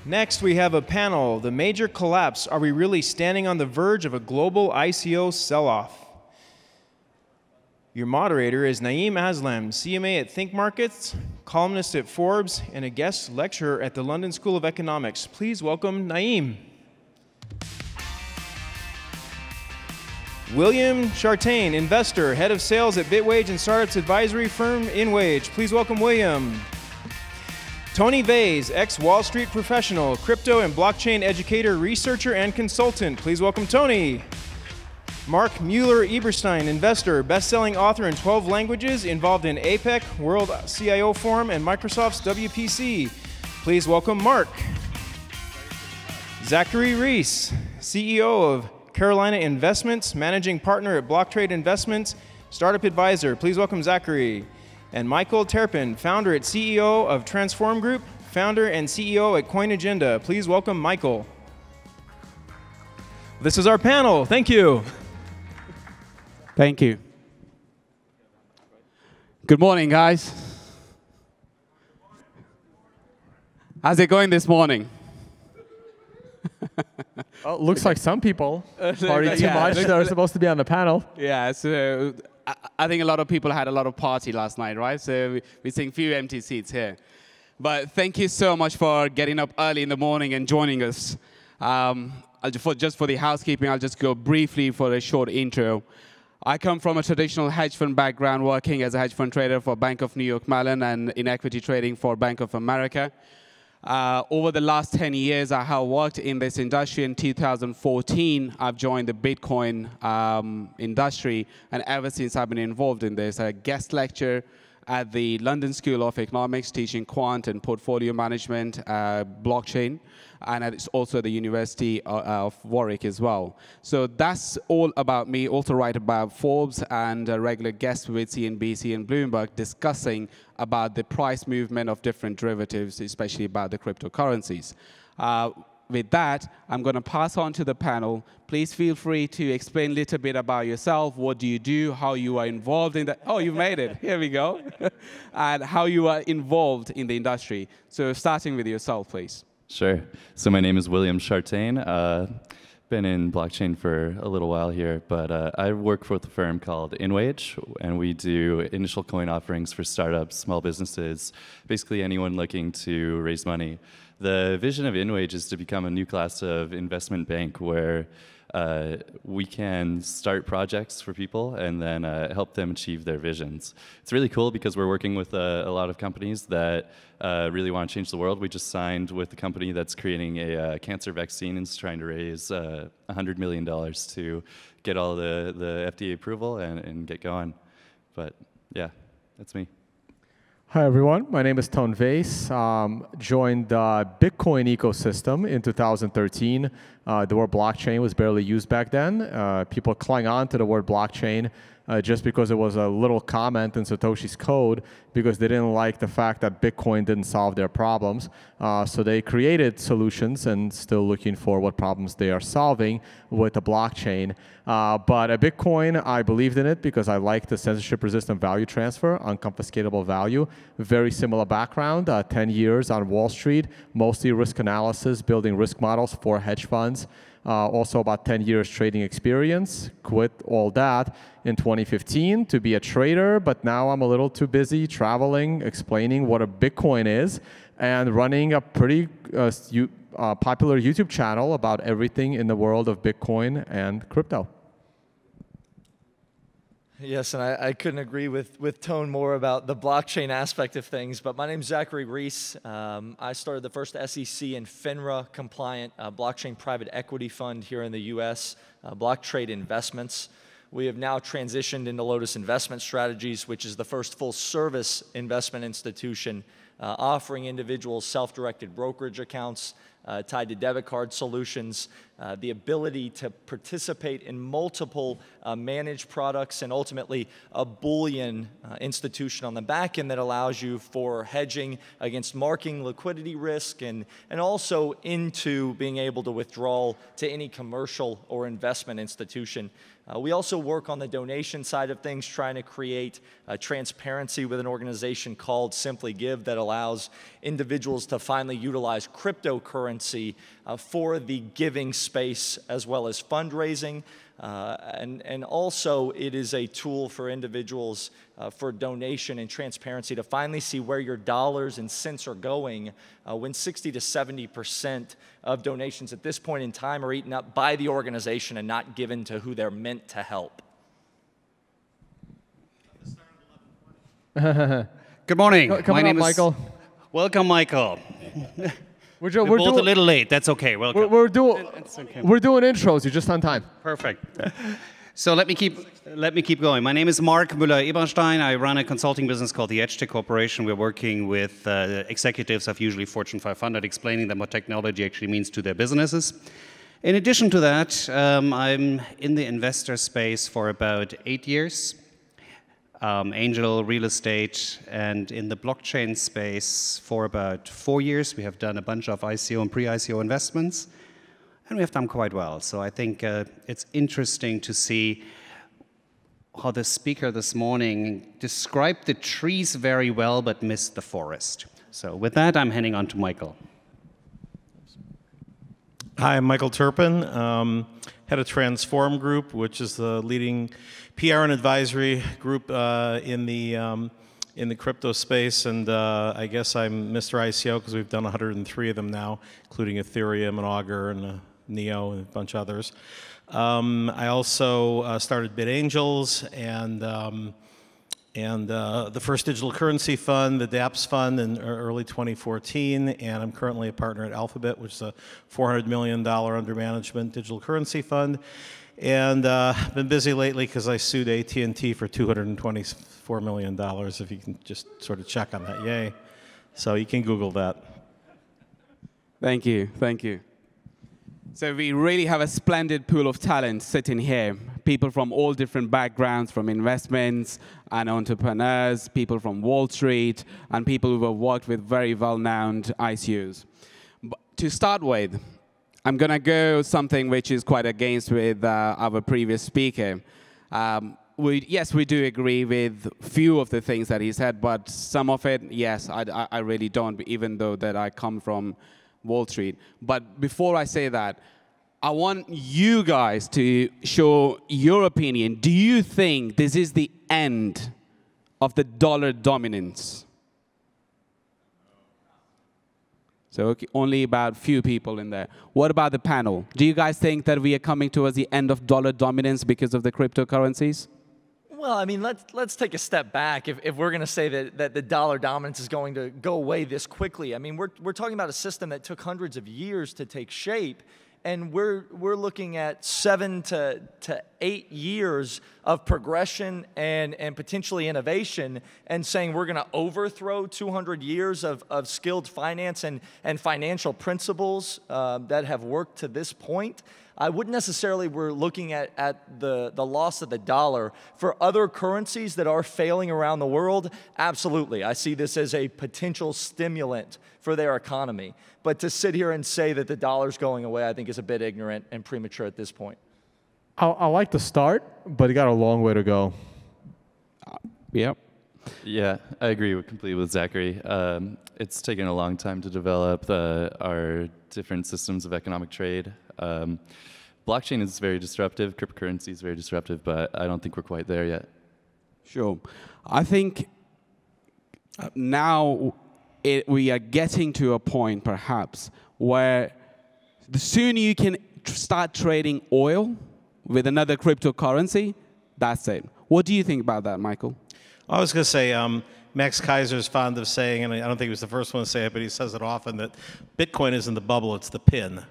Next, we have a panel, The Major Collapse. Are we really standing on the verge of a global ICO sell-off? Your moderator is Naeem Aslam, CMA at ThinkMarkets, columnist at Forbes, and a guest lecturer at the London School of Economics. Please welcome Naeem. William Chartain, investor, head of sales at BitWage and startups advisory firm InWage. Please welcome William. Tony Vays, ex-Wall Street professional, crypto and blockchain educator, researcher, and consultant. Please welcome Tony. Mark Mueller-Eberstein, investor, best-selling author in 12 languages, involved in APEC, World CIO Forum, and Microsoft's WPC. Please welcome Mark. Zachary Reece, CEO of Carolina Investments, managing partner at BlockTrade Investments, startup advisor. Please welcome Zachary. And Michael TERPIN, founder and CEO of Transform Group, founder and CEO at CoinAgenda. Please welcome Michael. This is our panel. Thank you. Thank you. Good morning, guys. How's it going this morning? Oh, looks like some people party too much. They're supposed to be on the panel. Yeah, so I think a lot of people had a lot of party last night, right? So we're seeing few empty seats here. But thank you so much for getting up early in the morning and joining us. Just for the housekeeping, I'll just go briefly for a short intro. I come from a traditional hedge fund background, working as a hedge fund trader for Bank of New York Mellon and in equity trading for Bank of America. Over the last 10 years, I have worked in this industry. In 2014, I've joined the Bitcoin industry, and ever since I've been involved in this. I guest lecture at the London School of Economics, teaching quant and portfolio management, blockchain, and it's also the University of Warwick as well. So that's all about me. Also write about Forbes and a regular guest with CNBC and Bloomberg discussing about the price movement of different derivatives, especially about the cryptocurrencies. With that, I'm going to pass on to the panel. Please feel free to explain a little bit about yourself. What do you do? How you are involved in that? Oh, you made it. Here we go. And how you are involved in the industry. So starting with yourself, please. Sure. So my name is William Chartain. Been in blockchain for a little while here, but I work with a firm called InWage, and we do initial coin offerings for startups, small businesses, basically anyone looking to raise money. The vision of InWage is to become a new class of investment bank where we can start projects for people and then help them achieve their visions. It's really cool because we're working with a lot of companies that really want to change the world. We just signed with a company that's creating a cancer vaccine and is trying to raise $100 million to get all the FDA approval and get going. But yeah, that's me. Hi, everyone. My name is Tony Vays. Joined the Bitcoin ecosystem in 2013. The word blockchain was barely used back then. People clung on to the word blockchain just because it was a little comment in Satoshi's code, because they didn't like the fact that Bitcoin didn't solve their problems. So they created solutions and still looking for what problems they are solving with the blockchain. But a Bitcoin, I believed in it because I liked the censorship-resistant value transfer, unconfiscatable value. Very similar background, 10 years on Wall Street, mostly risk analysis, building risk models for hedge funds. Also about 10 years trading experience. Quit all that in 2015 to be a trader, but now I'm a little too busy traveling, explaining what a Bitcoin is, and running a pretty popular YouTube channel about everything in the world of Bitcoin and crypto. Yes, and I couldn't agree with Tone more about the blockchain aspect of things, but my name's Zachary Reece. I started the first SEC and FINRA compliant blockchain private equity fund here in the US, BlockTrade Investments. We have now transitioned into Lotus Investment Strategies, which is the first full service investment institution offering individuals self-directed brokerage accounts tied to debit card solutions, the ability to participate in multiple managed products, and ultimately a Boolean institution on the back end that allows you for hedging against marking liquidity risk and also into being able to withdraw to any commercial or investment institution. We also work on the donation side of things, trying to create transparency with an organization called Simply Give that allows individuals to finally utilize cryptocurrency for the giving space as well as fundraising. And also, it is a tool for individuals for donation and transparency to finally see where your dollars and cents are going when 60 to 70% of donations at this point in time are eaten up by the organization and not given to who they're meant to help. Good morning. My name is Michael. Welcome, Michael. We're both a little late. That's okay. Welcome. We're doing intros. You're just on time. Perfect. So let me keep going. My name is Mark Müller-Eberstein. I run a consulting business called the Educator Corporation. We're working with executives of usually Fortune 500, explaining them what technology actually means to their businesses. In addition to that, I'm in the investor space for about 8 years. Angel, real estate, and in the blockchain space for about 4 years. We have done a bunch of ICO and pre-ICO investments, and we have done quite well. So I think it's interesting to see how the speaker this morning described the trees very well, but missed the forest. So with that, I'm handing on to Michael. Hi, I'm Michael TERPIN, head of Transform Group, which is the leading PR and advisory group in the crypto space, and I guess I'm Mr. ICO because we've done 103 of them now, including Ethereum and Augur and Neo and a bunch of others. I also started BitAngels and the first digital currency fund, the DApps fund, in early 2014, and I'm currently a partner at Alphabit, which is a $400 million under management digital currency fund. And I've been busy lately because I sued AT&T for $224 million, if you can just sort of check on that. Yay. So you can Google that. Thank you. Thank you. So we really have a splendid pool of talent sitting here. People from all different backgrounds, from investments and entrepreneurs, people from Wall Street, and people who have worked with very well-known ICOs. But to start with, I'm going to go something which is quite against with our previous speaker. Yes, we do agree with few of the things that he said, but some of it, yes, I really don't, even though that I come from Wall Street. But before I say that, I want you guys to show your opinion. Do you think this is the end of the dollar dominance? So only about few people in there. What about the panel? Do you guys think that we are coming towards the end of dollar dominance because of the cryptocurrencies? Well, I mean, let's take a step back. If we're going to say that the dollar dominance is going to go away this quickly, I mean, we're talking about a system that took hundreds of years to take shape, and we're looking at 7 to 8 years of progression and potentially innovation, and saying we're going to overthrow 200 years of skilled finance and financial principles that have worked to this point. I wouldn't necessarily, we're looking at the loss of the dollar. For other currencies that are failing around the world, absolutely. I see this as a potential stimulant for their economy. But to sit here and say that the dollar's going away, I think is a bit ignorant and premature at this point. I like the start, but it got a long way to go. Yep. Yeah, I agree completely with Zachary. It's taken a long time to develop our different systems of economic trade. Blockchain is very disruptive, cryptocurrency is very disruptive, but I don't think we're quite there yet. Sure. I think now we are getting to a point, perhaps, where the sooner you can start trading oil with another cryptocurrency, that's it. What do you think about that, Michael? I was going to say, Max Kaiser's fond of saying, and I don't think he was the first one to say it, but he says it often, that Bitcoin isn't the bubble, it's the pin.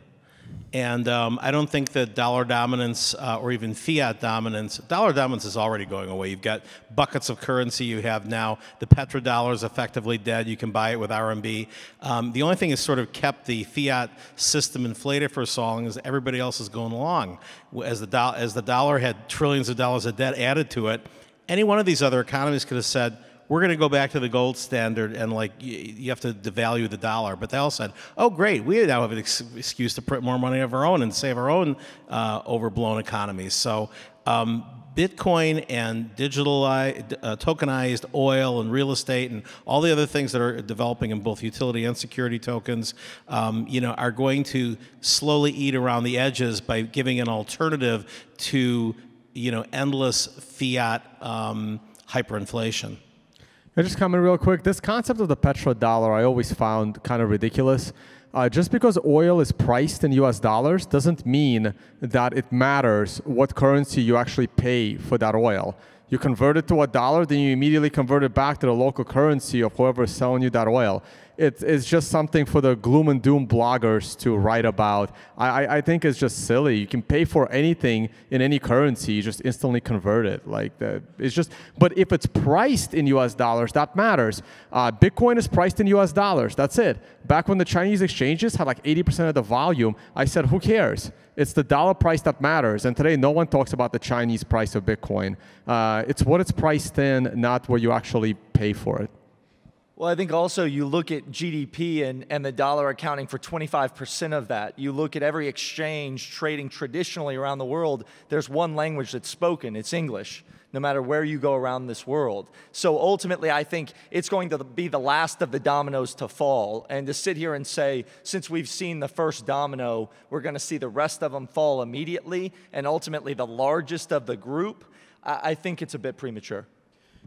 And I don't think that dollar dominance or even fiat dominance, dollar dominance is already going away. You've got buckets of currency you have now. The petrodollar is effectively dead. You can buy it with RMB. The only thing that's sort of kept the fiat system inflated for so long is everybody else is going along. As the dollar had trillions of dollars of debt added to it, any one of these other economies could have said, we're going to go back to the gold standard and like you have to devalue the dollar. But they all said, oh, great, we now have an excuse to print more money of our own and save our own overblown economies. So Bitcoin and tokenized oil and real estate and all the other things that are developing in both utility and security tokens, are going to slowly eat around the edges by giving an alternative to, endless fiat hyperinflation. I just comment real quick. This concept of the petrodollar I always found kind of ridiculous. Just because oil is priced in US dollars doesn't mean that it matters what currency you actually pay for that oil. You convert it to a dollar, then you immediately convert it back to the local currency of whoever is selling you that oil. It's just something for the gloom and doom bloggers to write about. I think it's just silly. You can pay for anything in any currency, you just instantly convert it. But if it's priced in US dollars, that matters. Bitcoin is priced in US dollars, that's it. Back when the Chinese exchanges had like 80% of the volume, I said, who cares? It's the dollar price that matters. And today, no one talks about the Chinese price of Bitcoin. It's what it's priced in, not what you actually pay for it. Well, I think also you look at GDP and the dollar accounting for 25% of that. You look at every exchange trading traditionally around the world, there's one language that's spoken, it's English, no matter where you go around this world. So ultimately, I think it's going to be the last of the dominoes to fall. And to sit here and say, since we've seen the first domino, we're going to see the rest of them fall immediately, and ultimately the largest of the group, I think it's a bit premature.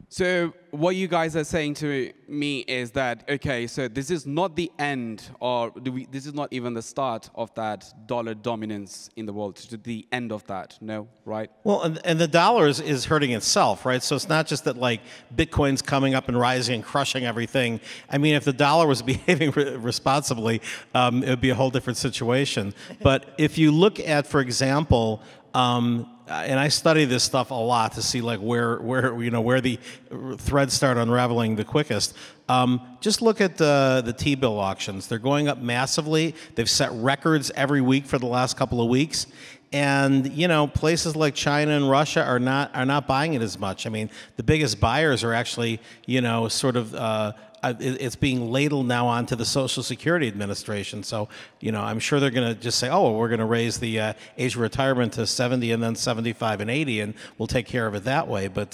So what you guys are saying to me is that, okay, so this is not the end, or this is not even the start of that dollar dominance in the world, to the end of that, no, right? Well, and the dollar is hurting itself, right? So it's not just that like Bitcoin's coming up and rising and crushing everything. I mean, if the dollar was behaving responsibly, it would be a whole different situation. But if you look at, for example, and I study this stuff a lot to see like where the threads start unraveling the quickest. Just look at the T-bill auctions. They're going up massively. They've set records every week for the last couple of weeks. And places like China and Russia are not buying it as much. I mean, the biggest buyers are actually it's being ladled now onto the Social Security Administration. So, I'm sure they're going to just say, oh, well, we're going to raise the age of retirement to 70 and then 75 and 80, and we'll take care of it that way. But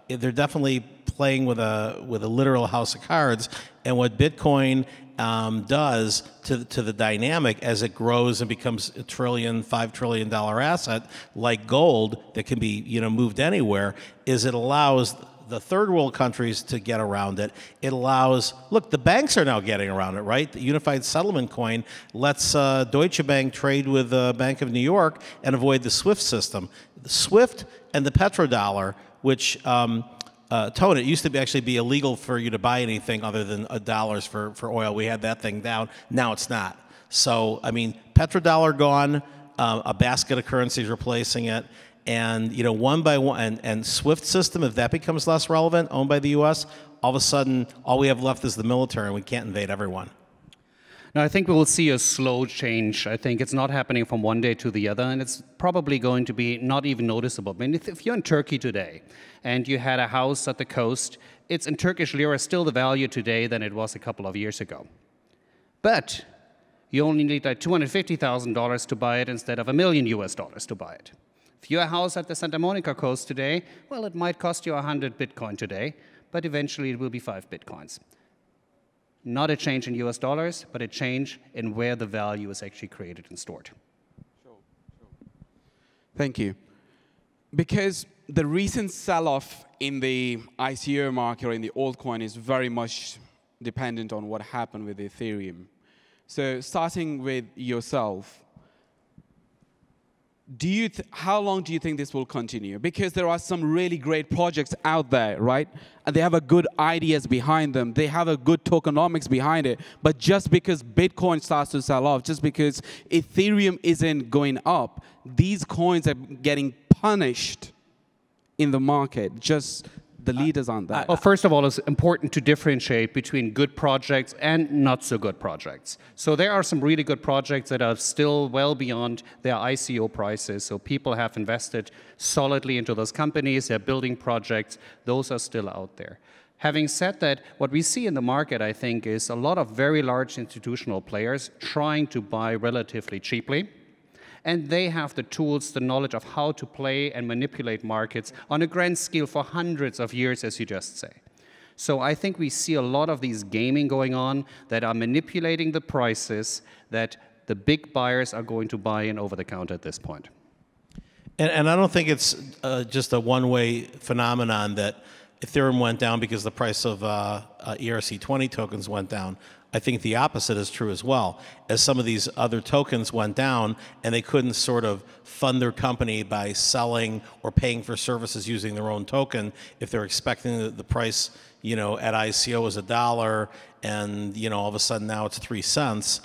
they're definitely playing with a literal house of cards. And what Bitcoin does to the dynamic as it grows and becomes a $5 trillion asset like gold that can be moved anywhere, is it allows the third world countries to get around it. It allows, look, the banks are now getting around it, right? The Unified Settlement Coin lets Deutsche Bank trade with Bank of New York and avoid the SWIFT system. The SWIFT and the petrodollar, which, Tone, it used to actually be illegal for you to buy anything other than dollars for oil. We had that thing down. Now it's not. So, I mean, petrodollar gone, a basket of currencies replacing it. And one by one, and SWIFT system, if that becomes less relevant, owned by the U.S., all of a sudden, all we have left is the military, and we can't invade everyone. No, I think we will see a slow change. I think it's not happening from one day to the other, and it's probably going to be not even noticeable. I mean, if you're in Turkey today, and you had a house at the coast, it's in Turkish lira still the value today than it was a couple of years ago. But you only need like $250,000 to buy it instead of $1 million to buy it. If you're a house at the Santa Monica coast today, well, it might cost you 100 Bitcoin today, but eventually it will be 5 Bitcoins. Not a change in US dollars, but a change in where the value is actually created and stored. Thank you. Because the recent sell-off in the ICO market or in the altcoin is very much dependent on what happened with Ethereum. So starting with yourself, how long do you think this will continue? Because there are some really great projects out there, right? And they have a good ideas behind them. They have a good tokenomics behind it. But just because Bitcoin starts to sell off, just because Ethereum isn't going up, these coins are getting punished in the market. Just the leaders aren't there. Well, first of all, it's important to differentiate between good projects and not so good projects. So there are some really good projects that are still well beyond their ICO prices. So people have invested solidly into those companies. They're building projects. Those are still out there. Having said that, what we see in the market, I think, is a lot of very large institutional players trying to buy relatively cheaply. And they have the tools, the knowledge of how to play and manipulate markets on a grand scale for hundreds of years, as you just say. So I think we see a lot of these gaming going on that are manipulating the prices that the big buyers are going to buy in over the counter at this point. And I don't think it's just a one-way phenomenon that Ethereum went down because the price of ERC20 tokens went down. I think the opposite is true as well. As some of these other tokens went down and they couldn't sort of fund their company by selling or paying for services using their own token, if they're expecting the price, you know, at ICO is $1 and, you know, all of a sudden now it's 3 cents,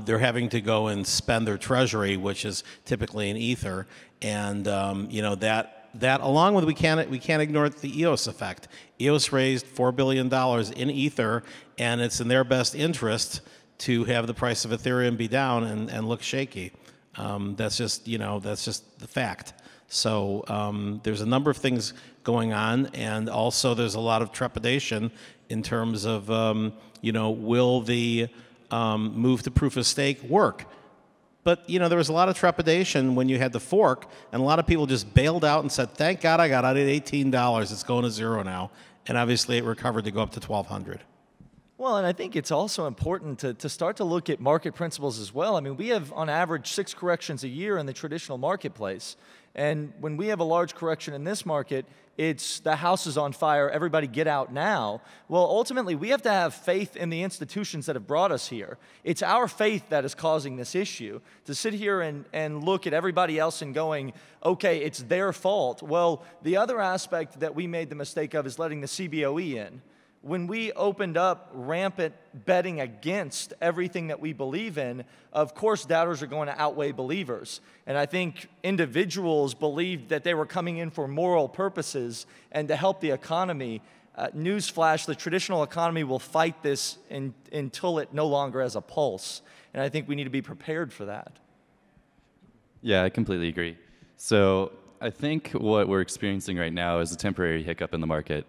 they're having to go and spend their treasury, which is typically in Ether. And, you know, that along with we can't ignore the EOS effect. EOS raised $4 billion in Ether, and it's in their best interest to have the price of Ethereum be down and look shaky. That's just, you know, that's just the fact. So there's a number of things going on, and also there's a lot of trepidation in terms of, you know, will the move to proof of stake work? But, you know, there was a lot of trepidation when you had the fork, and a lot of people just bailed out and said, thank God I got out at $18. It's going to 0 now. And obviously it recovered to go up to 1,200. Well, and I think it's also important to start to look at market principles as well. I mean, we have, on average, 6 corrections a year in the traditional marketplace. And when we have a large correction in this market, it's the house is on fire, everybody get out now. Well, ultimately, we have to have faith in the institutions that have brought us here. It's our faith that is causing this issue. To sit here and look at everybody else and going, okay, it's their fault. Well, the other aspect that we made the mistake of is letting the CBOE in. When we opened up rampant betting against everything that we believe in, of course, doubters are going to outweigh believers. And I think individuals believed that they were coming in for moral purposes and to help the economy. Newsflash, the traditional economy will fight this until it no longer has a pulse. And I think we need to be prepared for that. Yeah, I completely agree. So I think what we're experiencing right now is a temporary hiccup in the market.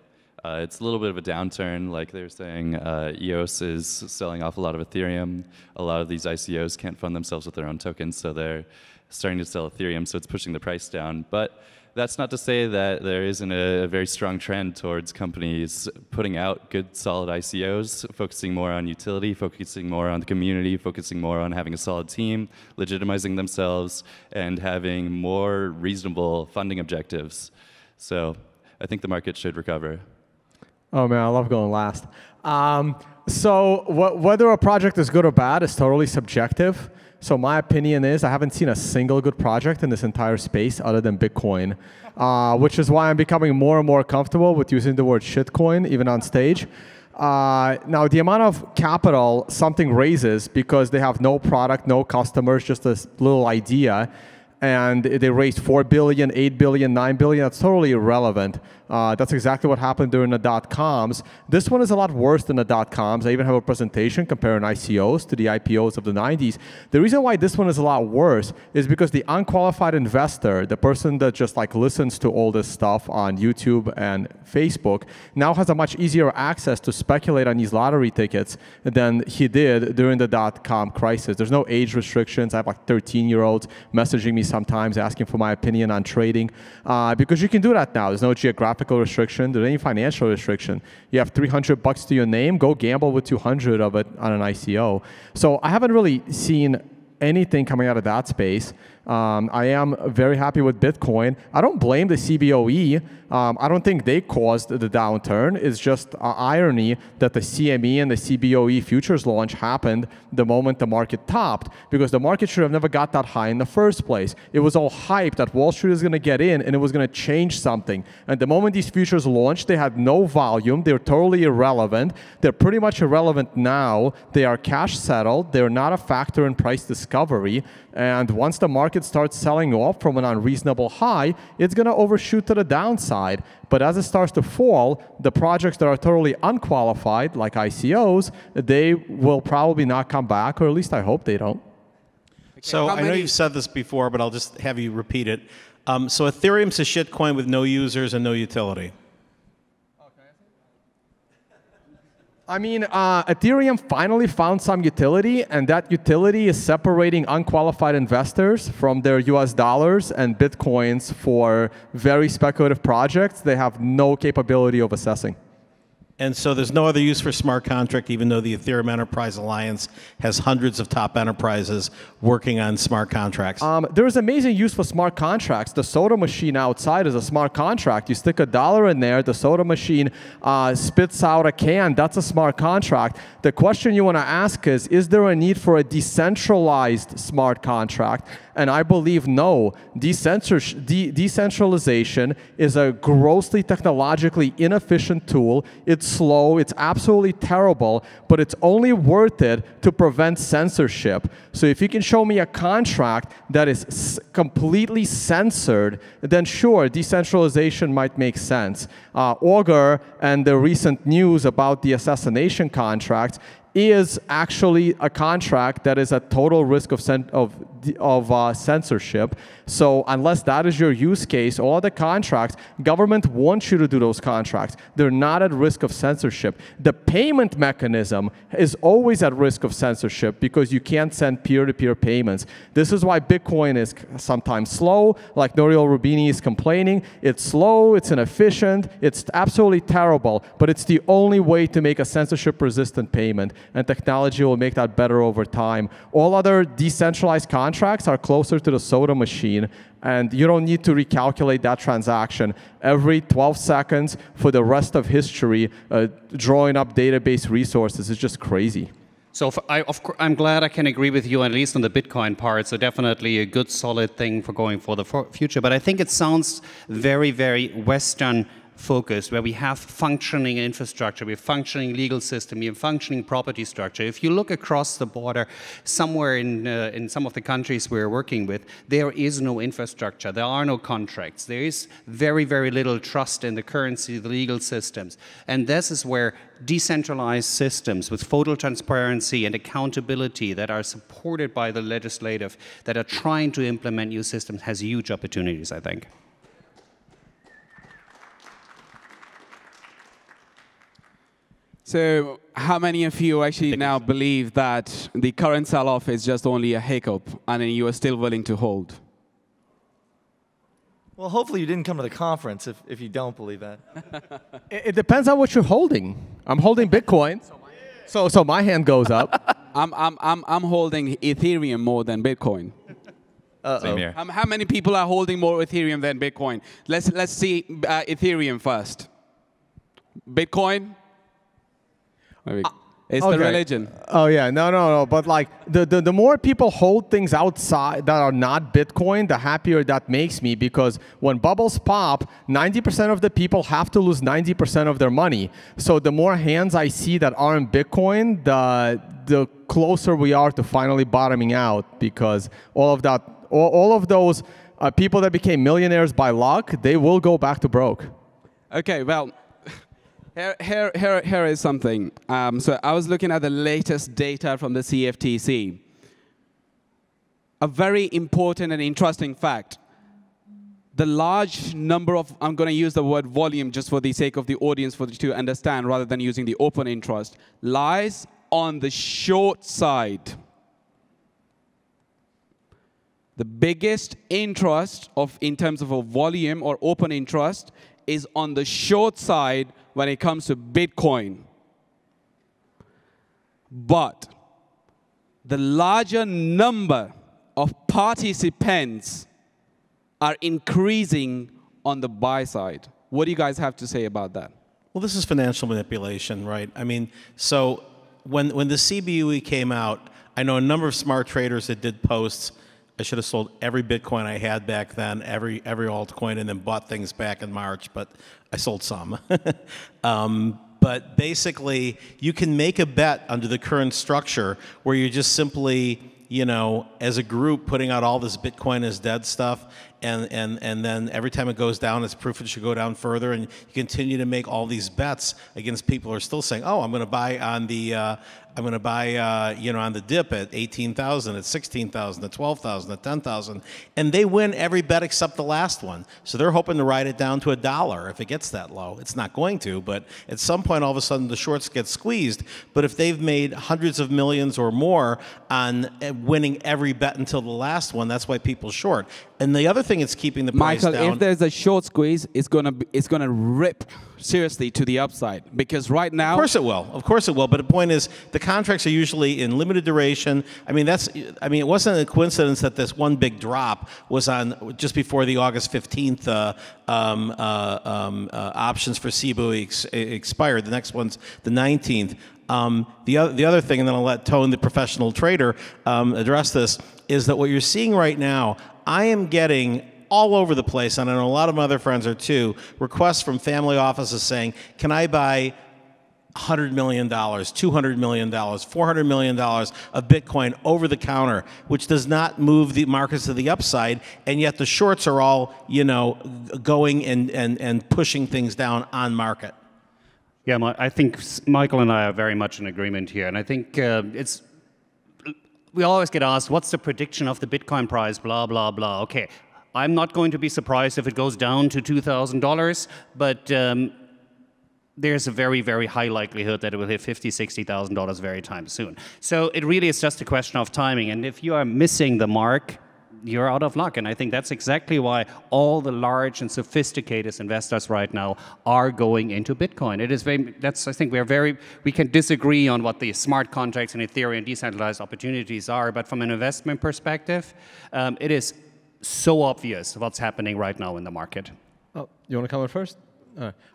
It's a little bit of a downturn, like they were saying. EOS is selling off a lot of Ethereum. A lot of these ICOs can't fund themselves with their own tokens, so they're starting to sell Ethereum, so it's pushing the price down. But that's not to say that there isn't a very strong trend towards companies putting out good, solid ICOs, focusing more on utility, focusing more on the community, focusing more on having a solid team, legitimizing themselves, and having more reasonable funding objectives. So I think the market should recover. Oh man, I love going last. So whether a project is good or bad is totally subjective. So my opinion is I haven't seen a single good project in this entire space other than Bitcoin, which is why I'm becoming more and more comfortable with using the word shitcoin even on stage. Now, the amount of capital something raises because they have no product, no customers, just a little idea, and they raised 4 billion, 8 billion, 9 billion, that's totally irrelevant. That's exactly what happened during the dot-coms. This one is a lot worse than the dot-coms. I even have a presentation comparing ICOs to the IPOs of the 90s. The reason why this one is a lot worse is because the unqualified investor, the person that just like listens to all this stuff on YouTube and Facebook, now has a much easier access to speculate on these lottery tickets than he did during the dot-com crisis. There's no age restrictions. I have like 13-year-olds messaging me sometimes asking for my opinion on trading because you can do that now. There's no geographical restriction. There's any financial restriction. You have $300 to your name, go gamble with 200 of it on an ICO. So I haven't really seen anything coming out of that space. I am very happy with Bitcoin. I don't blame the CBOE. I don't think they caused the downturn. It's just irony that the CME and the CBOE futures launch happened the moment the market topped, because the market should have never got that high in the first place. It was all hyped that Wall Street is going to get in and it was going to change something. And the moment these futures launched, they had no volume. They're totally irrelevant. They're pretty much irrelevant now. They are cash settled. They're not a factor in price discovery. And once the market starts selling off from an unreasonable high, it's going to overshoot to the downside. But as it starts to fall, the projects that are totally unqualified, like ICOs, they will probably not come back, or at least I hope they don't. So I know you've said this before, but I'll just have you repeat it. So Ethereum's a shitcoin with no users and no utility. I mean, Ethereum finally found some utility, and that utility is separating unqualified investors from their US dollars and Bitcoins for very speculative projects they have no capability of assessing. And so there's no other use for smart contract, even though the Ethereum Enterprise Alliance has hundreds of top enterprises working on smart contracts. There's amazing use for smart contracts. The soda machine outside is a smart contract. You stick $1 in there, the soda machine spits out a can. That's a smart contract. The question you want to ask is there a need for a decentralized smart contract? And I believe no. Decentralization is a grossly technologically inefficient tool. It's slow, it's absolutely terrible, but it's only worth it to prevent censorship. So if you can show me a contract that is completely censored, then sure, decentralization might make sense. Augur and the recent news about the assassination contract is actually a contract that is at total risk of censorship. So unless that is your use case, all the contracts, government wants you to do those contracts. They're not at risk of censorship. The payment mechanism is always at risk of censorship because you can't send peer-to-peer payments. This is why Bitcoin is sometimes slow, like Nouriel Roubini is complaining. It's slow, it's inefficient, it's absolutely terrible, but it's the only way to make a censorship-resistant payment, and technology will make that better over time. All other decentralized contracts are closer to the soda machine, and you don't need to recalculate that transaction every 12 seconds for the rest of history. Drawing up database resources is just crazy. So I'm glad I can agree with you, at least on the Bitcoin part. So definitely a good, solid thing for going for the future. But I think it sounds very, very Western focused, where we have functioning infrastructure, we have functioning legal system, we have functioning property structure. If you look across the border, somewhere in some of the countries we're working with, there is no infrastructure, there are no contracts, there is very, very little trust in the currency, the legal systems. And this is where decentralized systems with total transparency and accountability that are supported by the legislative, that are trying to implement new systems, has huge opportunities, I think. So how many of you actually now believe that the current sell-off is just only a hiccup and then you are still willing to hold? Well, hopefully you didn't come to the conference if you don't believe that. It depends on what you're holding. I'm holding Bitcoin, so my hand goes up. I'm holding Ethereum more than Bitcoin. Same here. How many people are holding more Ethereum than Bitcoin? Let's see Ethereum first. Bitcoin? It's the religion. Oh yeah, no. But like the more people hold things outside that are not Bitcoin, the happier that makes me, because when bubbles pop, 90% of the people have to lose 90% of their money. So the more hands I see that aren't Bitcoin, the closer we are to finally bottoming out, because all of those people that became millionaires by luck, they will go back to broke. Okay, well. Here is something. So I was looking at the latest data from the CFTC. A very important and interesting fact. The large number of, I'm going to use the word volume just for the sake of the audience to understand rather than using the open interest, lies on the short side. The biggest interest in terms of a volume or open interest is on the short side when it comes to Bitcoin. But the larger number of participants are increasing on the buy side. What do you guys have to say about that? Well, this is financial manipulation, right? I mean, so when the CBUE came out, I know a number of smart traders that did posts. I should have sold every Bitcoin I had back then, every altcoin, and then bought things back in March, but I sold some. But basically, you can make a bet under the current structure where you're just simply, you know, as a group putting out all this Bitcoin is dead stuff, and then every time it goes down, it's proof it should go down further, and you continue to make all these bets against people who are still saying, oh, I'm going to buy on the on the dip at 18,000, at 16,000, at 12,000, at 10,000, and they win every bet except the last one. So they're hoping to ride it down to $1 if it gets that low. It's not going to, but at some point, all of a sudden, the shorts get squeezed. But if they've made hundreds of millions or more on winning every bet until the last one, that's why people short. And the other thing is keeping the price down. Michael, if there's a short squeeze, it's gonna rip seriously to the upside, because right now, of course it will. Of course it will. But the point is, the contracts are usually in limited duration. I mean, it wasn't a coincidence that this one big drop was on just before the August 15th options for CBOE expired. The next one's the 19th. The other thing, and then I'll let Tone, the professional trader, address this, is that what you're seeing right now, I am getting all over the place, and I know a lot of my other friends are too, requests from family offices saying, can I buy $100 million, $200 million, $400 million of Bitcoin over the counter, which does not move the markets to the upside, and yet the shorts are all, going and pushing things down on market. Yeah, I think Michael and I are very much in agreement here, and I think we always get asked, what's the prediction of the Bitcoin price, blah, blah, blah. Okay, I'm not going to be surprised if it goes down to $2,000, but there's a very, very high likelihood that it will hit $50,000, $60,000 very time soon. So it really is just a question of timing, and if you are missing the mark, you're out of luck. And I think that's exactly why all the large and sophisticated investors right now are going into Bitcoin. It is I think we can disagree on what the smart contracts and Ethereum decentralized opportunities are, but from an investment perspective, it is so obvious what's happening right now in the market. Oh, you want to comment first?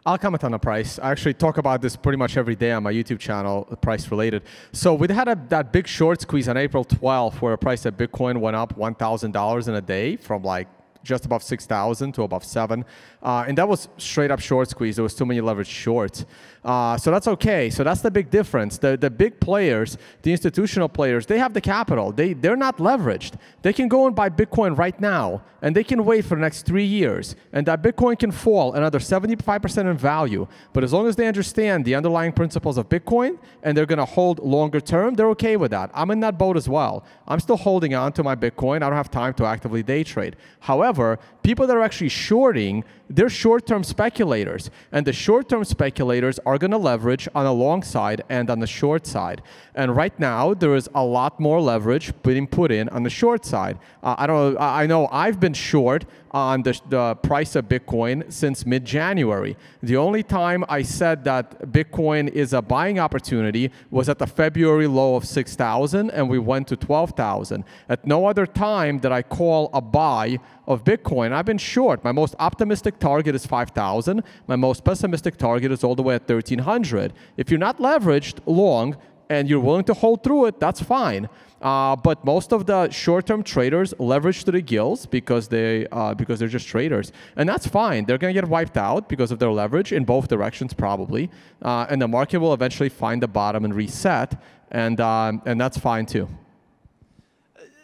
I'll comment on the price. I actually talk about this pretty much every day on my YouTube channel, price related. So we had that big short squeeze on April 12th where the price of Bitcoin went up $1,000 in a day from like just above 6,000 to above 7. And that was straight up short squeeze. There was too many leveraged shorts. So that's okay. So that's the big difference. The big players, the institutional players, they have the capital. They're not leveraged. They can go and buy Bitcoin right now, and they can wait for the next 3 years. And that Bitcoin can fall another 75% in value. But as long as they understand the underlying principles of Bitcoin and they're going to hold longer term, they're okay with that. I'm in that boat as well. I'm still holding on to my Bitcoin. I don't have time to actively day trade. However, people that are actually shorting, they're short-term speculators. And the short-term speculators are going to leverage on the long side and on the short side. And right now, there is a lot more leverage being put in on the short side. I know I've been short on the price of Bitcoin since mid-January. The only time I said that Bitcoin is a buying opportunity was at the February low of 6,000, and we went to 12,000. At no other time did I call a buy of Bitcoin. I've been short. My most optimistic target is 5,000. My most pessimistic target is all the way at 1,300. If you're not leveraged long and you're willing to hold through it, that's fine. But most of the short-term traders leverage to the gills because they're just traders, and that's fine. They're going to get wiped out because of their leverage in both directions probably, and the market will eventually find the bottom and reset, and that's fine too.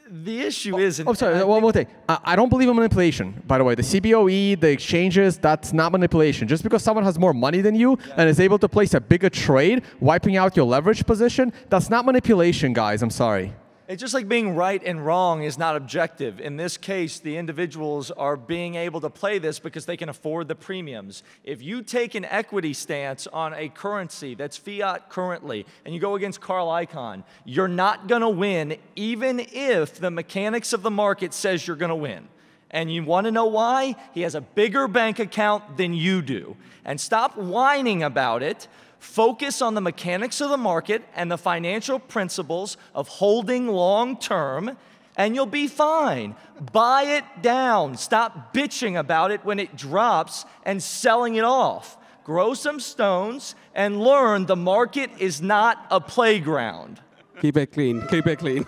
The issue is... sorry, one more thing. I don't believe in manipulation, by the way. The CBOE, the exchanges, that's not manipulation. Just because someone has more money than you and is able to place a bigger trade, wiping out your leverage position, that's not manipulation, guys. I'm sorry. It's just like being right and wrong is not objective. In this case, the individuals are being able to play this because they can afford the premiums. If you take an equity stance on a currency that's fiat currently, and you go against Carl Icahn, you're not going to win even if the mechanics of the market says you're going to win. And you want to know why? He has a bigger bank account than you do. And stop whining about it. Focus on the mechanics of the market and the financial principles of holding long term, and you'll be fine. Buy it down. Stop bitching about it when it drops and selling it off. Grow some stones and learn the market is not a playground. Keep it clean. Keep it clean.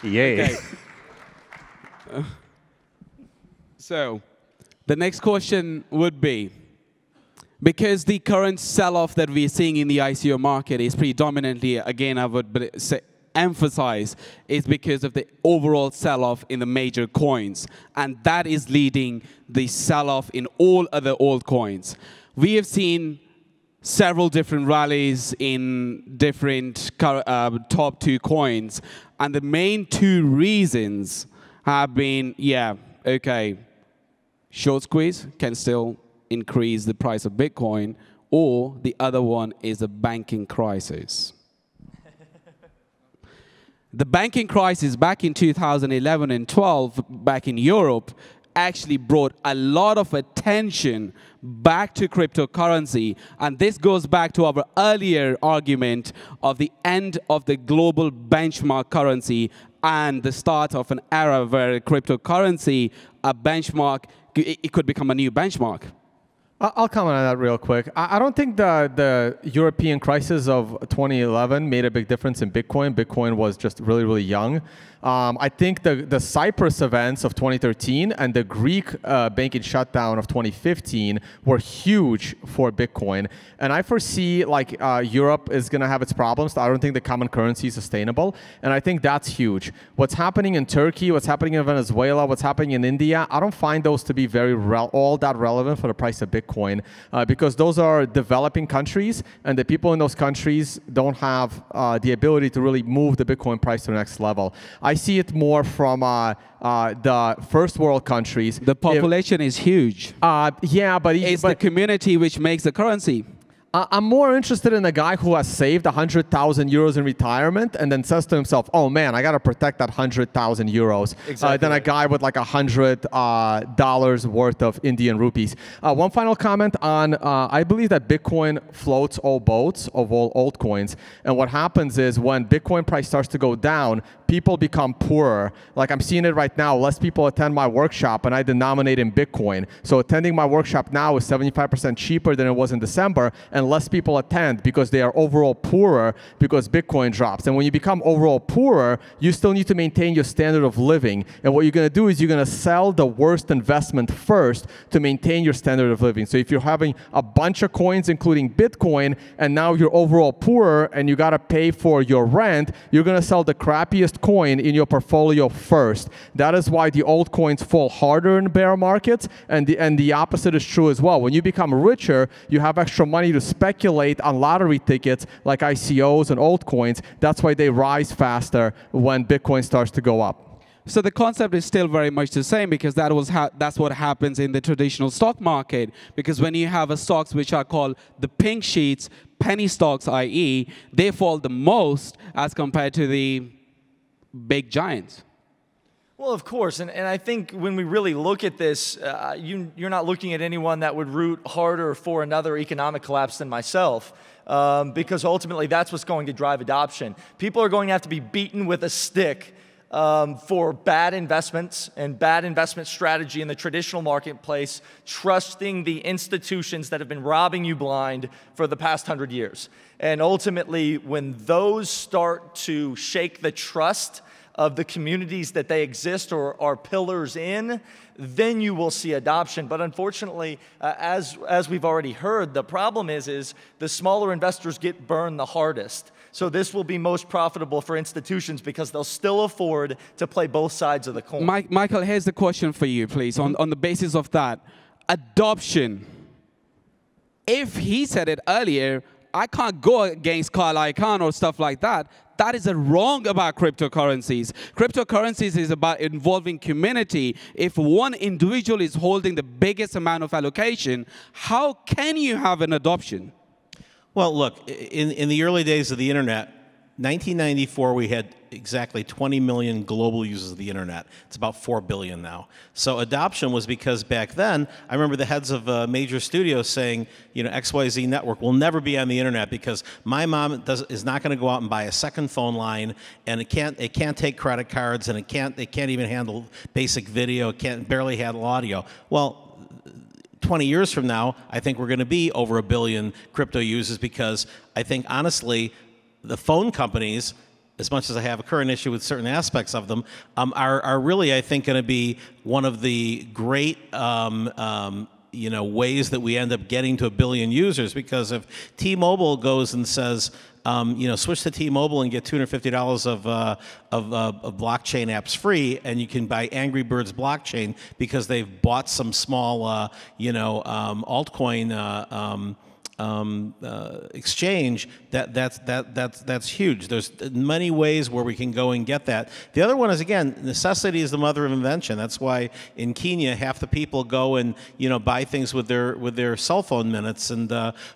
Yay. Okay. So, the next question would be, because the current sell-off that we're seeing in the ICO market is predominantly, again, I would say, emphasize is because of the overall sell-off in the major coins. And that is leading the sell-off in all other altcoins. We have seen several different rallies in different top 2 coins. And the main 2 reasons have been, yeah, okay, short squeeze can still increase the price of Bitcoin, or the other one is a banking crisis. The banking crisis back in 2011 and 12, back in Europe, actually brought a lot of attention back to cryptocurrency. And this goes back to our earlier argument of the end of the global benchmark currency and the start of an era where cryptocurrency, a benchmark, it could become a new benchmark. I'll comment on that real quick. I don't think the European crisis of 2011 made a big difference in Bitcoin. Bitcoin was just really, really young. I think the Cyprus events of 2013 and the Greek banking shutdown of 2015 were huge for Bitcoin. And I foresee like Europe is going to have its problems. I don't think the common currency is sustainable. And I think that's huge. What's happening in Turkey, what's happening in Venezuela, what's happening in India, I don't find those to be all that relevant for the price of Bitcoin because those are developing countries and the people in those countries don't have the ability to really move the Bitcoin price to the next level. I see it more from the first world countries. The population is huge. Yeah, but it's the community which makes the currency. I'm more interested in a guy who has saved 100,000 euros in retirement and then says to himself, oh man, I got to protect that 100,000 euros. Exactly. Than a guy with like $100 worth of Indian rupees. One final comment on, I believe that Bitcoin floats all boats of all altcoins. And what happens is when Bitcoin price starts to go down, people become poorer. Like I'm seeing it right now, less people attend my workshop and I denominate in Bitcoin. So attending my workshop now is 75% cheaper than it was in December, and less people attend because they are overall poorer because Bitcoin drops. And when you become overall poorer, you still need to maintain your standard of living. And what you're going to do is you're going to sell the worst investment first to maintain your standard of living. So if you're having a bunch of coins, including Bitcoin, and now you're overall poorer and you got to pay for your rent, you're going to sell the crappiest coin in your portfolio first. That is why the altcoins fall harder in bear markets, and the opposite is true as well. When you become richer, you have extra money to speculate on lottery tickets like ICOs and altcoins. That's why they rise faster when Bitcoin starts to go up. So the concept is still very much the same because that's what happens in the traditional stock market. Because when you have stocks which are called the pink sheets, penny stocks, i.e., they fall the most as compared to the big giants. Well, of course, and I think when we really look at this, you're not looking at anyone that would root harder for another economic collapse than myself, because ultimately that's what's going to drive adoption. People are going to have to be beaten with a stick for bad investments and bad investment strategy in the traditional marketplace, trusting the institutions that have been robbing you blind for the past 100 years. And ultimately, when those start to shake the trust of the communities that they exist or are pillars in, then you will see adoption. But unfortunately, as we've already heard, the problem is the smaller investors get burned the hardest. So this will be most profitable for institutions because they'll still afford to play both sides of the coin. Michael, here's the question for you, please, on the basis of that. Adoption. If he said it earlier, I can't go against Carl Icahn or stuff like that. That is wrong about cryptocurrencies. Cryptocurrencies is about involving community. If one individual is holding the biggest amount of allocation, how can you have an adoption? Well, look, in the early days of the internet, 1994, we had exactly 20 million global users of the internet. It's about 4 billion now. So adoption was because back then, I remember the heads of major studios saying, you know, XYZ network will never be on the internet because my mom is not going to go out and buy a second phone line, and it can't take credit cards, and it can't even handle basic video, it can't barely handle audio. Well, 20 years from now, I think we're going to be over 1 billion crypto users because I think, honestly, the phone companies, as much as I have a current issue with certain aspects of them, are really, I think, going to be one of the great you know, ways that we end up getting to 1 billion users. Because if T-Mobile goes and says, switch to T-Mobile and get $250 of blockchain apps free, and you can buy Angry Birds blockchain because they've bought some small, altcoin exchange. That's huge. There's many ways where we can go and get that. The other one is, again, necessity is the mother of invention. That's why in Kenya half the people go and buy things with their cell phone minutes, and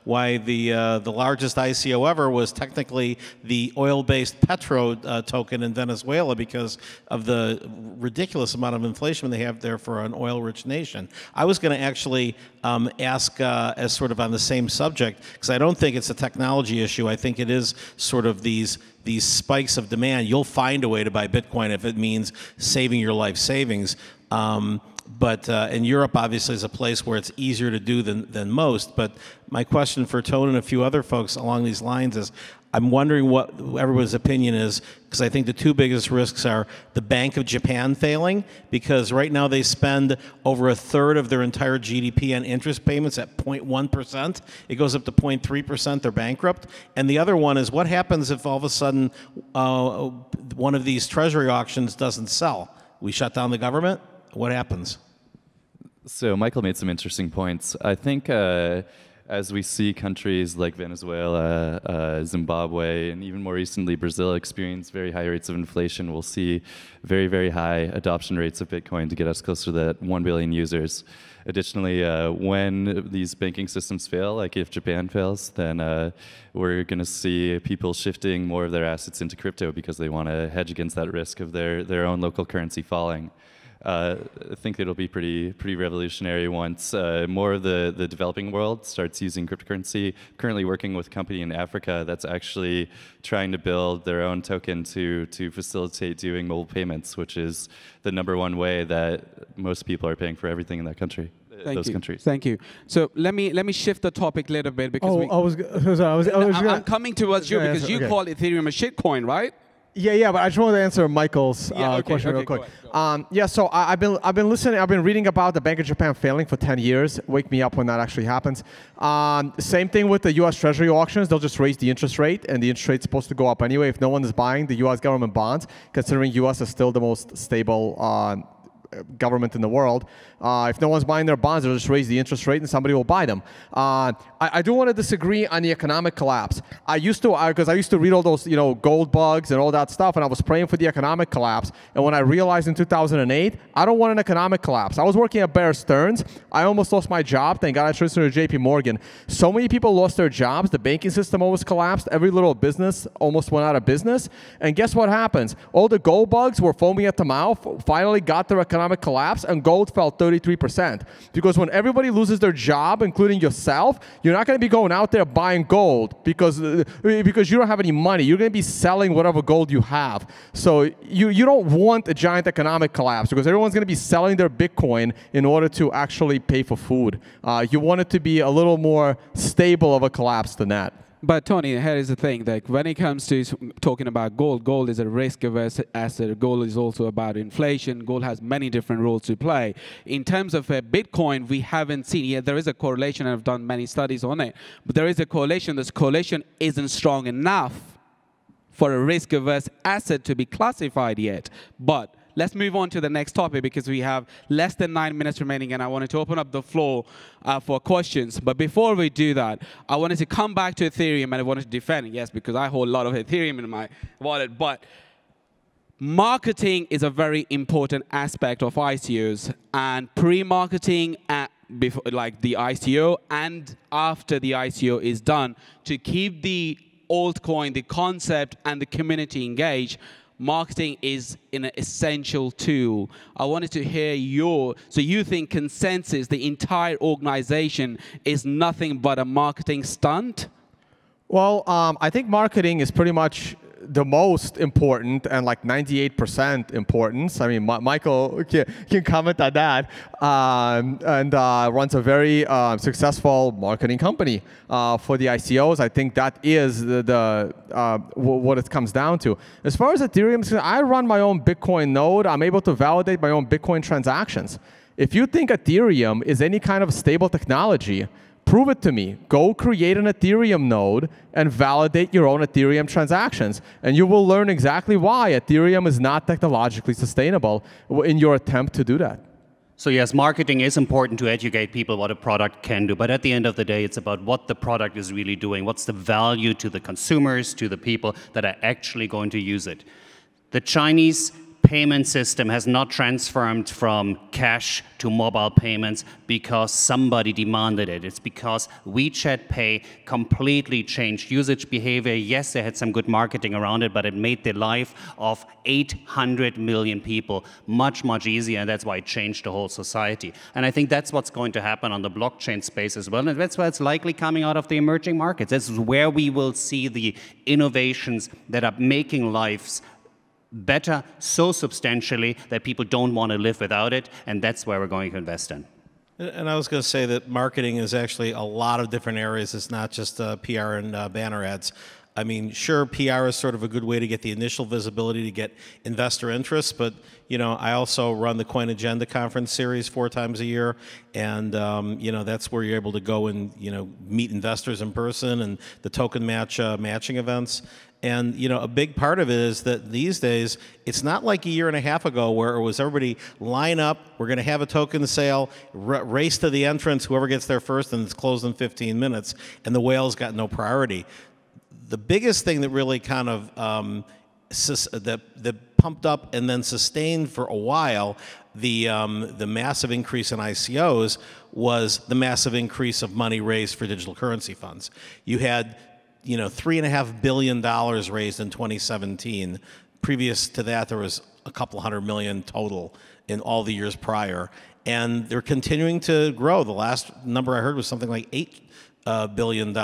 why the largest ICO ever was technically the oil-based petro token in Venezuela because of the ridiculous amount of inflation they have there for an oil-rich nation. I was going to actually ask as sort of on the same subject, because I don't think it's a technology issue. I think it is sort of these spikes of demand. You'll find a way to buy Bitcoin if it means saving your life savings. But in Europe, obviously, is a place where it's easier to do than most. But my question for Tone and a few other folks along these lines is, I'm wondering what everyone's opinion is, because I think the two biggest risks are the Bank of Japan failing, because right now they spend over a third of their entire GDP on interest payments at 0.1%. It goes up to 0.3%, they're bankrupt. And the other one is, what happens if all of a sudden one of these treasury auctions doesn't sell? We shut down the government? What happens? So Michael made some interesting points. I think as we see countries like Venezuela, Zimbabwe, and even more recently Brazil experience very high rates of inflation, we'll see very, very high adoption rates of Bitcoin to get us closer to that 1 billion users. Additionally, when these banking systems fail, like if Japan fails, then we're going to see people shifting more of their assets into crypto because they want to hedge against that risk of their own local currency falling. I think it'll be pretty revolutionary once more of the developing world starts using cryptocurrency. Currently working with a company in Africa that's actually trying to build their own token to facilitate doing mobile payments, which is the #1 way that most people are paying for everything in that country. Those countries. Thank you. So let me shift the topic a little bit, because I'm coming towards you because you call Ethereum a shitcoin, right? Yeah, but I just wanted to answer Michael's question real quick. So I've been listening. I've been reading about the Bank of Japan failing for 10 years. Wake me up when that actually happens. Same thing with the U.S. Treasury auctions. They'll just raise the interest rate, and the interest rate's supposed to go up anyway if no one is buying the U.S. government bonds, considering U.S. is still the most stable government in the world. If no one's buying their bonds, they'll just raise the interest rate and somebody will buy them. I do want to disagree on the economic collapse. Because I used to read all those gold bugs and all that stuff, and I was praying for the economic collapse. And when I realized in 2008, I don't want an economic collapse. I was working at Bear Stearns. I almost lost my job. Thank God I transferred to JP Morgan. So many people lost their jobs. The banking system almost collapsed. Every little business almost went out of business. And guess what happens? All the gold bugs were foaming at the mouth, finally got their economic collapse, and gold fell 33%. Because when everybody loses their job, including yourself, you're not going to be going out there buying gold because you don't have any money. You're going to be selling whatever gold you have. So you don't want a giant economic collapse because everyone's going to be selling their Bitcoin in order to actually pay for food. You want it to be a little more stable of a collapse than that. But Tony, here is the thing, that when it comes to talking about gold, gold is a risk-averse asset. Gold is also about inflation. Gold has many different roles to play. In terms of Bitcoin, we haven't seen yet. There is a correlation. I've done many studies on it. But there is a correlation. This correlation isn't strong enough for a risk-averse asset to be classified yet. But let's move on to the next topic because we have less than 9 minutes remaining, and I wanted to open up the floor for questions. But before we do that, I wanted to come back to Ethereum, and I wanted to defend it, yes, because I hold a lot of Ethereum in my wallet. But marketing is a very important aspect of ICOs, and pre-marketing before, like the ICO, and after the ICO is done, to keep the altcoin, the concept, and the community engaged. Marketing is an essential tool. I wanted to hear so you think Consensus, the entire organization, is nothing but a marketing stunt? Well, I think marketing is pretty much the most important and like 98% importance. I mean, Michael can comment on that, and runs a very successful marketing company for the ICOs. I think that is what it comes down to. As far as Ethereum, I run my own Bitcoin node. I'm able to validate my own Bitcoin transactions. If you think Ethereum is any kind of stable technology, Prove it to me. Go create an Ethereum node and validate your own Ethereum transactions. And you will learn exactly why Ethereum is not technologically sustainable in your attempt to do that. So yes, marketing is important to educate people what a product can do, but at the end of the day, it's about what the product is really doing. What's the value to the consumers, to the people that are actually going to use it? The Chinese payment system has not transformed from cash to mobile payments because somebody demanded it. It's because WeChat Pay completely changed usage behavior. Yes, they had some good marketing around it, but it made the life of 800 million people much, much easier, and that's why it changed the whole society. And I think that's what's going to happen on the blockchain space as well, and that's why it's likely coming out of the emerging markets. This is where we will see the innovations that are making lives better so substantially that people don't want to live without it, and that's where we're going to invest in. And I was going to say that marketing is actually a lot of different areas. It's not just PR and banner ads. I mean, sure, PR is sort of a good way to get the initial visibility to get investor interest, but you know, I also run the CoinAgenda conference series 4 times a year, and you know, that's where you're able to go and meet investors in person, and the token matching events. And you know, a big part of it is that these days, it's not like a year and a half ago where it was everybody line up, we're going to have a token sale, race to the entrance, whoever gets there first, and it's closed in 15 minutes, and the whales got no priority. The biggest thing that really kind of that pumped up and then sustained for a while the massive increase in ICOs was the massive increase of money raised for digital currency funds. You had $3.5 billion raised in 2017. Previous to that, there was a couple $100 million total in all the years prior. And they're continuing to grow. The last number I heard was something like $8 billion.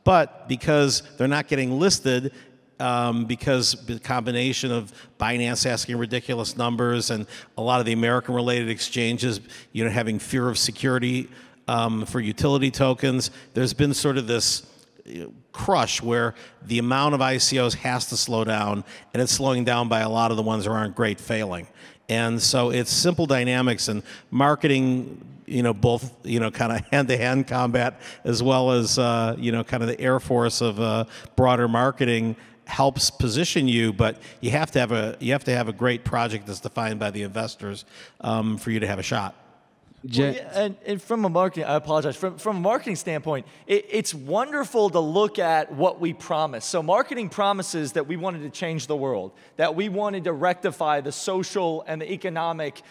But because they're not getting listed, because the combination of Binance asking ridiculous numbers and a lot of the American-related exchanges, having fear of security for utility tokens, there's been sort of this crush where the amount of ICOs has to slow down, and it's slowing down by a lot of the ones that aren't great failing. And so it's simple dynamics, and marketing, both, kind of hand-to-hand combat as well as, kind of the Air Force of broader marketing helps position you, but you have to have a great project that's defined by the investors for you to have a shot. Well, yeah, and from a marketing, I apologize, from a marketing standpoint, it's wonderful to look at what we promise. So marketing promises that we wanted to change the world, that we wanted to rectify the social and the economic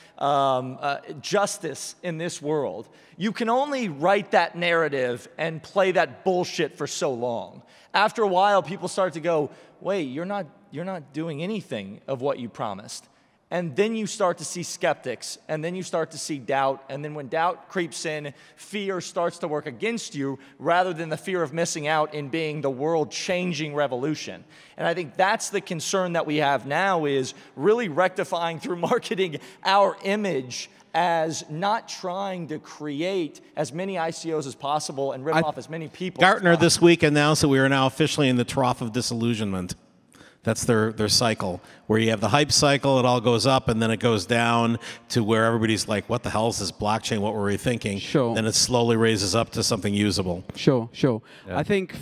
justice in this world. You can only write that narrative and play that bullshit for so long. After a while, people start to go, wait, you're not doing anything of what you promised. And then you start to see skeptics, and then you start to see doubt, and then when doubt creeps in, fear starts to work against you rather than the fear of missing out in being the world-changing revolution. And I think that's the concern that we have now, is really rectifying through marketing our image as not trying to create as many ICOs as possible and rip off as many people. Gartner this week announced that we are now officially in the trough of disillusionment. That's their cycle, where you have the hype cycle, it all goes up, and then it goes down to where everybody's like, what the hell is this blockchain? What were we thinking? Sure. Then it slowly raises up to something usable. Sure. Yeah. I think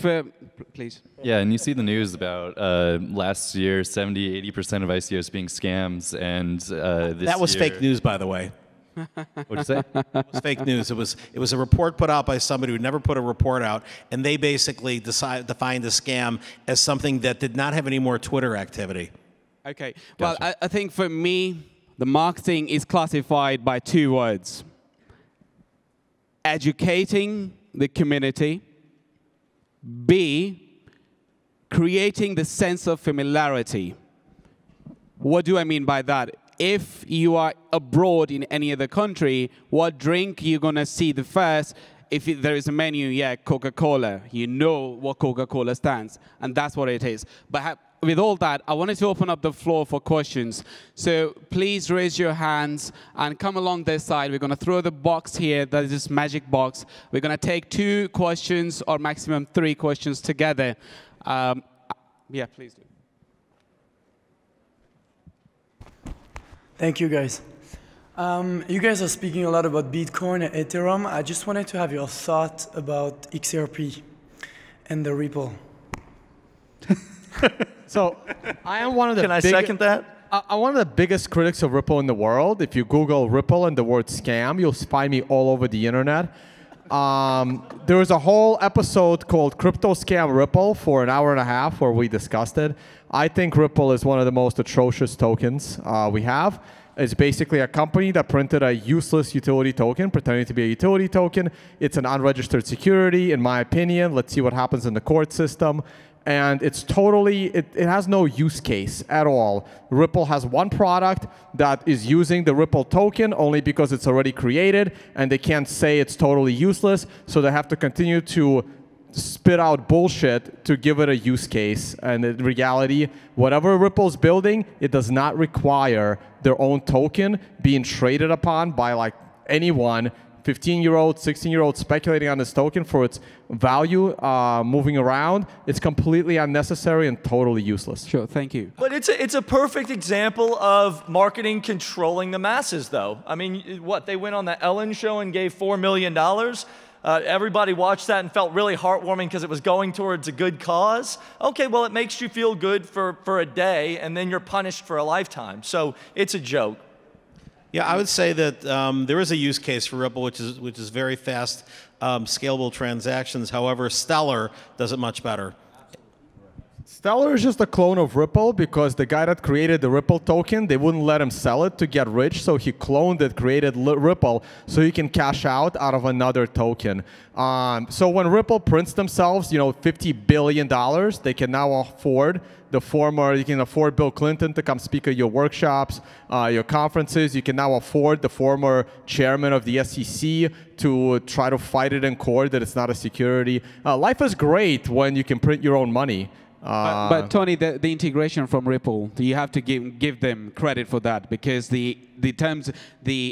please. Yeah, and you see the news about last year, 70–80% of ICOs being scams, and this That was year, fake news, by the way. What'd you say? It was fake news. It was a report put out by somebody who never put a report out, and they basically defined a scam as something that did not have any more Twitter activity. Okay. Gotcha. Well, I think for me, the marketing is classified by 2 words: educating the community, B, creating the sense of familiarity. What do I mean by that? If you are abroad in any other country, what drink you're going to see the first? If there is a menu, yeah, Coca-Cola. You know what Coca-Cola stands, and that's what it is. But with all that, I wanted to open up the floor for questions. So please raise your hands and come along this side. We're going to throw the box here. That is this magic box. We're going to take 2 questions or maximum 3 questions together. Yeah, please do. Thank you, guys. You guys are speaking a lot about Bitcoin and Ethereum. I just wanted to have your thought about XRP and the Ripple. So I am one of the Can I second that? I'm one of the biggest critics of Ripple in the world. If you Google Ripple and the word scam, you'll find me all over the internet. There was a whole episode called Crypto Scam Ripple for an hour and a half where we discussed it. I think Ripple is one of the most atrocious tokens we have. It's basically a company that printed a useless utility token, pretending to be a utility token. It's an unregistered security, in my opinion. Let's see what happens in the court system. And it's totally, it has no use case at all. Ripple has one product that is using the Ripple token only because it's already created, and they can't say it's totally useless, so they have to continue to spit out bullshit to give it a use case. And in reality, whatever Ripple's building, it does not require their own token being traded upon by like anyone. 15-year-old, 16-year-old speculating on this token for its value moving around. It's completely unnecessary and totally useless. Sure, thank you. But it's a perfect example of marketing controlling the masses, though. I mean, what, they went on the Ellen show and gave $4 million? Everybody watched that and felt really heartwarming because it was going towards a good cause. Okay, well, it makes you feel good for a day, and then you're punished for a lifetime. So it's a joke. Yeah, I would say that there is a use case for Ripple, which is very fast, scalable transactions. However, Stellar does it much better. Stellar is just a clone of Ripple because the guy that created the Ripple token, they wouldn't let him sell it to get rich, so he cloned it, created Ripple, so he can cash out of another token. So when Ripple prints themselves, $50 billion, they can now afford you can afford Bill Clinton to come speak at your workshops, your conferences. You can now afford the former chairman of the SEC to try to fight it in court that it's not a security. Life is great when you can print your own money. But Tony, the integration from Ripple, you have to give them credit for that, because the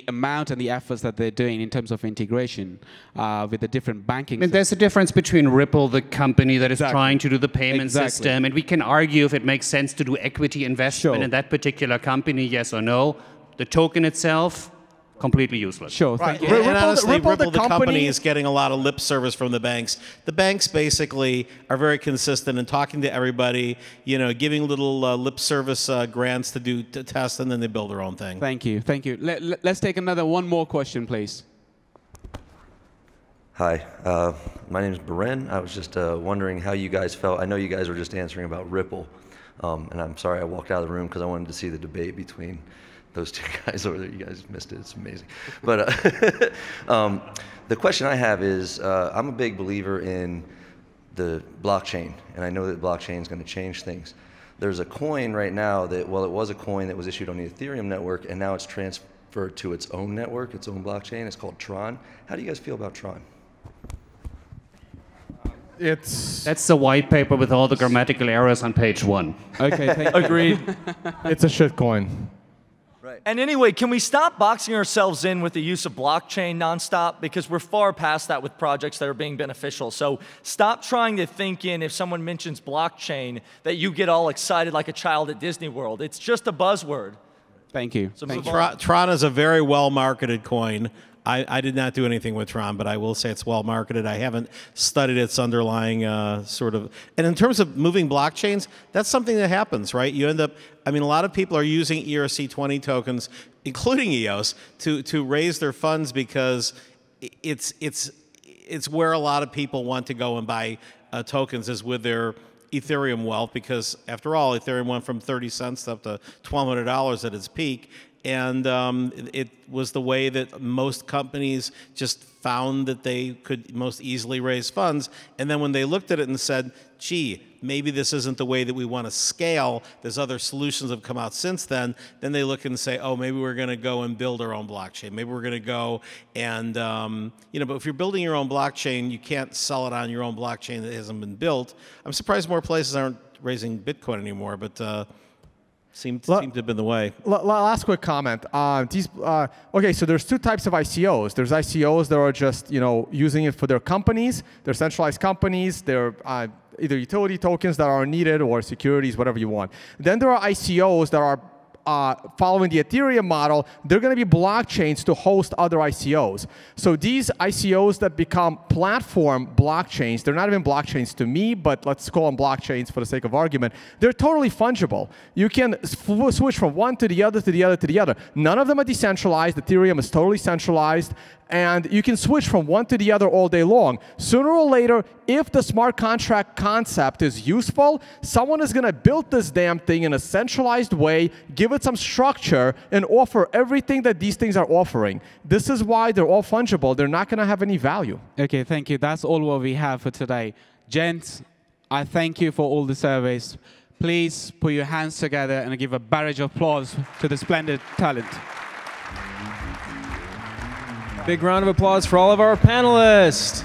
amount and the efforts that they're doing in terms of integration with the different banking. I mean, there's a difference between Ripple, the company that is trying to do the payment system, and we can argue if it makes sense to do equity investment in that particular company, yes or no. The token itself, completely useless. Sure, thank you. And honestly, Ripple, the company, is getting a lot of lip service from the banks. The banks basically are very consistent in talking to everybody, giving little lip service grants to test, and then they build their own thing. Thank you, thank you. Let's take one more question, please. Hi, my name is Beren. I was just wondering how you guys felt. I know you guys were just answering about Ripple, and I'm sorry I walked out of the room because I wanted to see the debate between those two guys over there. You guys missed it. It's amazing. But the question I have is, I'm a big believer in the blockchain, and I know that blockchain is going to change things. There's a coin right now that, well, it was a coin that was issued on the Ethereum network, and now it's transferred to its own network, its own blockchain. It's called Tron. How do you guys feel about Tron? That's the white paper with all the grammatical errors on page 1. Okay, thank you. Agreed. It's a shit coin. Right. And anyway, can we stop boxing ourselves in with the use of blockchain nonstop? Because we're far past that with projects that are being beneficial. So stop trying to think in, if someone mentions blockchain, that you get all excited like a child at Disney World. It's just a buzzword. Thank you. So Tron is a very well-marketed coin. I did not do anything with Tron, but I will say it's well marketed. I haven't studied its underlying sort of. And in terms of moving blockchains, that's something that happens, right? You end up. I mean, a lot of people are using ERC20 tokens, including EOS, to raise their funds because it's where a lot of people want to go and buy tokens, is with their Ethereum wealth, because after all, Ethereum went from 30 cents up to $1,200 at its peak. And it was the way that most companies just found that they could most easily raise funds. And then when they looked at it and said, gee, maybe this isn't the way that we want to scale, there's other solutions that have come out since then they look and say, oh, maybe we're going to go and build our own blockchain. Maybe we're going to go and, but if you're building your own blockchain, you can't sell it on your own blockchain that hasn't been built. I'm surprised more places aren't raising Bitcoin anymore, but seemed to have been the way. Last quick comment. Okay, so there's two types of ICOs. There's ICOs that are just using it for their companies. They're centralized companies. They're either utility tokens that are needed or securities, whatever you want. Then there are ICOs that are following the Ethereum model, they're going to be blockchains to host other ICOs. So these ICOs that become platform blockchains, they're not even blockchains to me, but let's call them blockchains for the sake of argument. They're totally fungible. You can switch from one to the other, to the other, to the other. None of them are decentralized. Ethereum is totally centralized. And you can switch from one to the other all day long. Sooner or later, if the smart contract concept is useful, someone is going to build this damn thing in a centralized way, give it some structure, and offer everything that these things are offering. This is why they're all fungible. They're not going to have any value. OK, thank you. That's all what we have for today. Gents, I thank you for all the surveys. Please put your hands together and give a barrage of applause to the splendid talent. Big round of applause for all of our panelists.